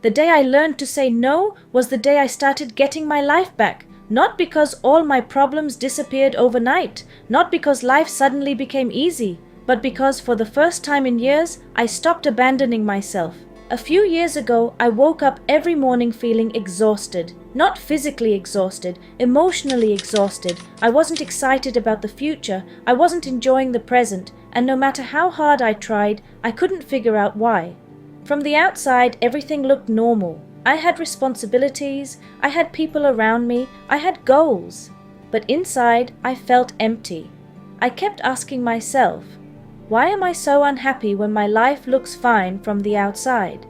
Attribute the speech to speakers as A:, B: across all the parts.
A: The day I learned to say no was the day I started getting my life back. Not because all my problems disappeared overnight, not because life suddenly became easy, but because for the first time in years, I stopped abandoning myself. A few years ago, I woke up every morning feeling exhausted. Not physically exhausted, emotionally exhausted. I wasn't excited about the future, I wasn't enjoying the present, and no matter how hard I tried, I couldn't figure out why. From the outside, everything looked normal. I had responsibilities, I had people around me, I had goals. But inside, I felt empty. I kept asking myself, why am I so unhappy when my life looks fine from the outside?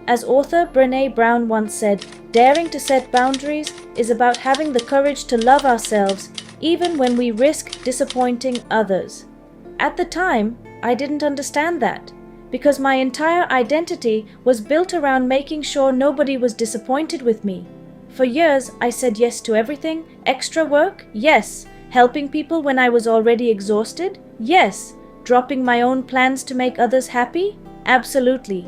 A: As author Brené Brown once said, daring to set boundaries is about having the courage to love ourselves even when we risk disappointing others. At the time, I didn't understand that, because my entire identity was built around making sure nobody was disappointed with me. For years, I said yes to everything. Extra work? Yes. Helping people when I was already exhausted? Yes. Dropping my own plans to make others happy? Absolutely.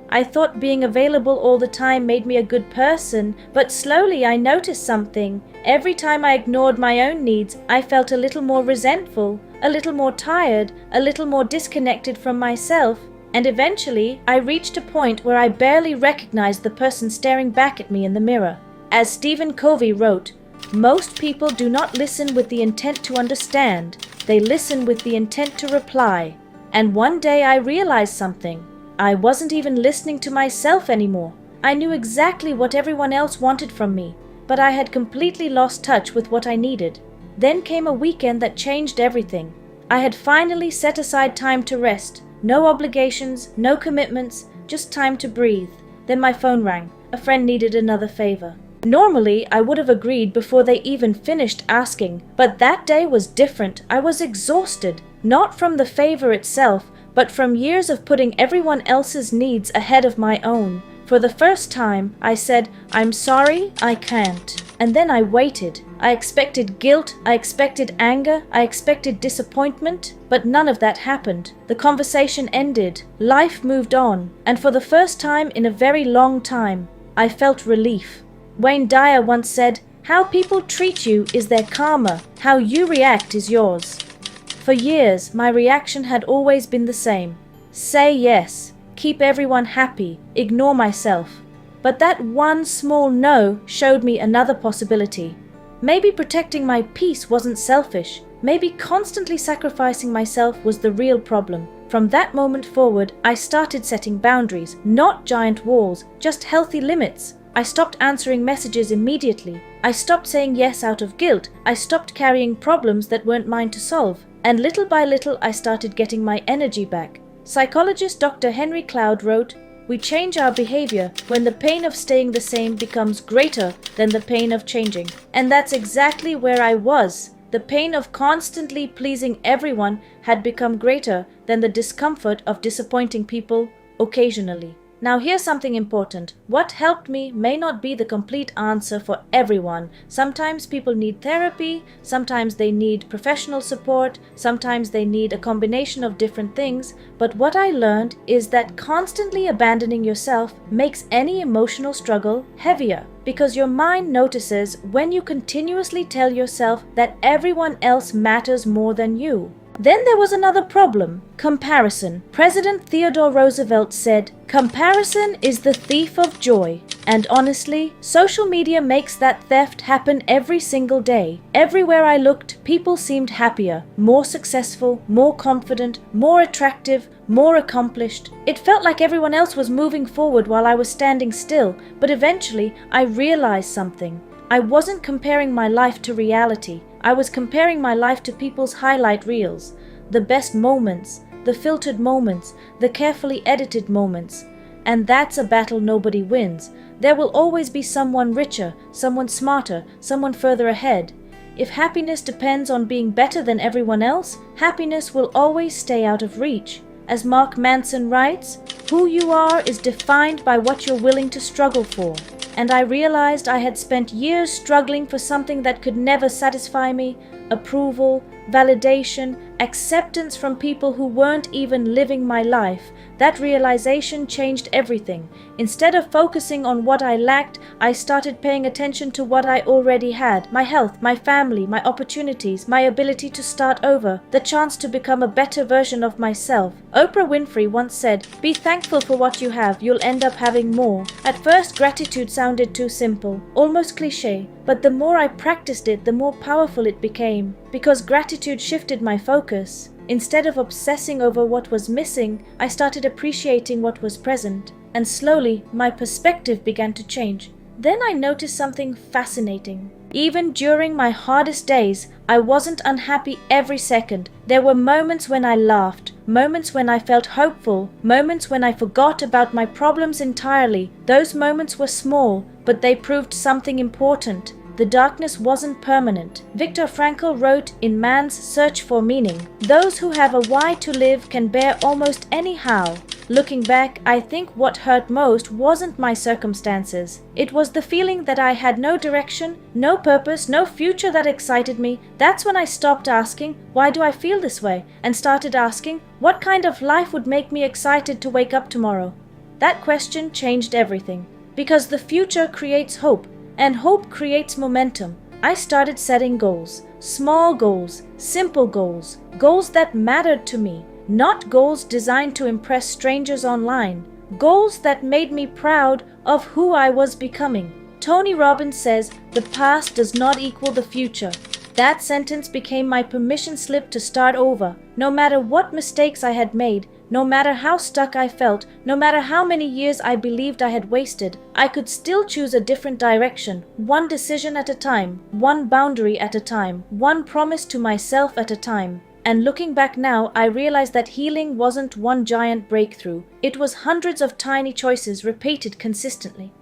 A: I thought being available all the time made me a good person, but slowly I noticed something. Every time I ignored my own needs, I felt a little more resentful, a little more tired, a little more disconnected from myself. And eventually, I reached a point where I barely recognized the person staring back at me in the mirror. As Stephen Covey wrote, most people do not listen with the intent to understand, they listen with the intent to reply. And one day I realized something. I wasn't even listening to myself anymore. I knew exactly what everyone else wanted from me, but I had completely lost touch with what I needed. Then came a weekend that changed everything. I had finally set aside time to rest. No obligations, no commitments, just time to breathe. Then my phone rang. A friend needed another favor. Normally, I would have agreed before they even finished asking, but that day was different. I was exhausted, not from the favor itself, but from years of putting everyone else's needs ahead of my own. For the first time, I said, I'm sorry, I can't. And then I waited. I expected guilt, I expected anger, I expected disappointment, but none of that happened. The conversation ended, life moved on, and for the first time in a very long time, I felt relief. Wayne Dyer once said, how people treat you is their karma, how you react is yours. For years, my reaction had always been the same. Say yes, keep everyone happy, ignore myself. But that one small no showed me another possibility. Maybe protecting my peace wasn't selfish. Maybe constantly sacrificing myself was the real problem. From that moment forward, I started setting boundaries, not giant walls, just healthy limits. I stopped answering messages immediately. I stopped saying yes out of guilt. I stopped carrying problems that weren't mine to solve. And little by little, I started getting my energy back. Psychologist Dr. Henry Cloud wrote, we change our behavior when the pain of staying the same becomes greater than the pain of changing. And that's exactly where I was. The pain of constantly pleasing everyone had become greater than the discomfort of disappointing people occasionally. Now here's something important. What helped me may not be the complete answer for everyone. Sometimes people need therapy, sometimes they need professional support, sometimes they need a combination of different things. But what I learned is that constantly abandoning yourself makes any emotional struggle heavier, because your mind notices when you continuously tell yourself that everyone else matters more than you. Then there was another problem, comparison. President Theodore Roosevelt said, comparison is the thief of joy. And honestly, social media makes that theft happen every single day. Everywhere I looked, people seemed happier, more successful, more confident, more attractive, more accomplished. It felt like everyone else was moving forward while I was standing still, but eventually I realized something. I wasn't comparing my life to reality. I was comparing my life to people's highlight reels, the best moments, the filtered moments, the carefully edited moments. And that's a battle nobody wins. There will always be someone richer, someone smarter, someone further ahead. If happiness depends on being better than everyone else, happiness will always stay out of reach. As Mark Manson writes, who you are is defined by what you're willing to struggle for. And I realized I had spent years struggling for something that could never satisfy me: approval, validation, acceptance from people who weren't even living my life. That realization changed everything. Instead of focusing on what I lacked, I started paying attention to what I already had: my health, my family, my opportunities, my ability to start over, the chance to become a better version of myself. Oprah Winfrey once said, "Be thankful for what you have, you'll end up having more." At first, gratitude sounded too simple, almost cliche, but the more I practiced it, the more powerful it became, because gratitude shifted my focus. Instead of obsessing over what was missing, I started appreciating what was present, and slowly my perspective began to change. Then I noticed something fascinating. Even during my hardest days, I wasn't unhappy every second. There were moments when I laughed, moments when I felt hopeful, moments when I forgot about my problems entirely. Those moments were small, but they proved something important. The darkness wasn't permanent. Viktor Frankl wrote in Man's Search for Meaning, "Those who have a why to live can bear almost any how." Looking back, I think what hurt most wasn't my circumstances. It was the feeling that I had no direction, no purpose, no future that excited me. That's when I stopped asking, "Why do I feel this way?" and started asking, "What kind of life would make me excited to wake up tomorrow?" That question changed everything, because the future creates hope, and hope creates momentum. I started setting goals, small goals, simple goals, goals that mattered to me, not goals designed to impress strangers online, goals that made me proud of who I was becoming. Tony Robbins says, "The past does not equal the future." That sentence became my permission slip to start over. No matter what mistakes I had made, no matter how stuck I felt, no matter how many years I believed I had wasted, I could still choose a different direction, one decision at a time, one boundary at a time, one promise to myself at a time. And looking back now, I realized that healing wasn't one giant breakthrough. It was hundreds of tiny choices repeated consistently.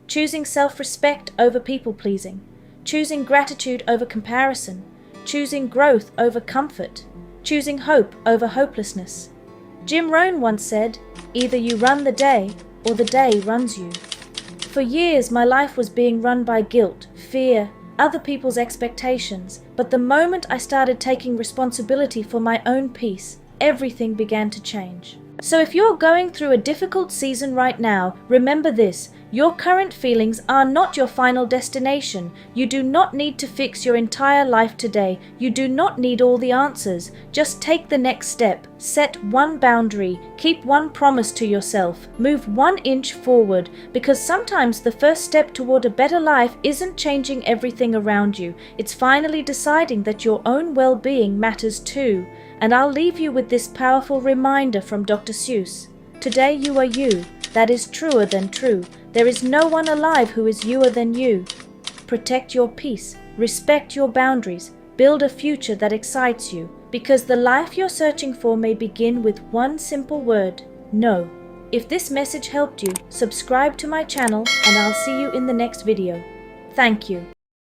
A: Choosing self-respect over people-pleasing, choosing gratitude over comparison, choosing growth over comfort, choosing hope over hopelessness. Jim Rohn once said, "Either you run the day, or the day runs you." For years, my life was being run by guilt, fear, other people's expectations. But the moment I started taking responsibility for my own peace, everything began to change. So if you're going through a difficult season right now, remember this: your current feelings are not your final destination. You do not need to fix your entire life today. You do not need all the answers. Just take the next step. Set one boundary. Keep one promise to yourself. Move 1 inch forward, because sometimes the first step toward a better life isn't changing everything around you. It's finally deciding that your own well-being matters too. And I'll leave you with this powerful reminder from Dr. Seuss. Today you are you. That is truer than true. There is no one alive who is youer than you. Protect your peace. Respect your boundaries. Build a future that excites you. Because the life you're searching for may begin with one simple word: no. If this message helped you, subscribe to my channel and I'll see you in the next video. Thank you.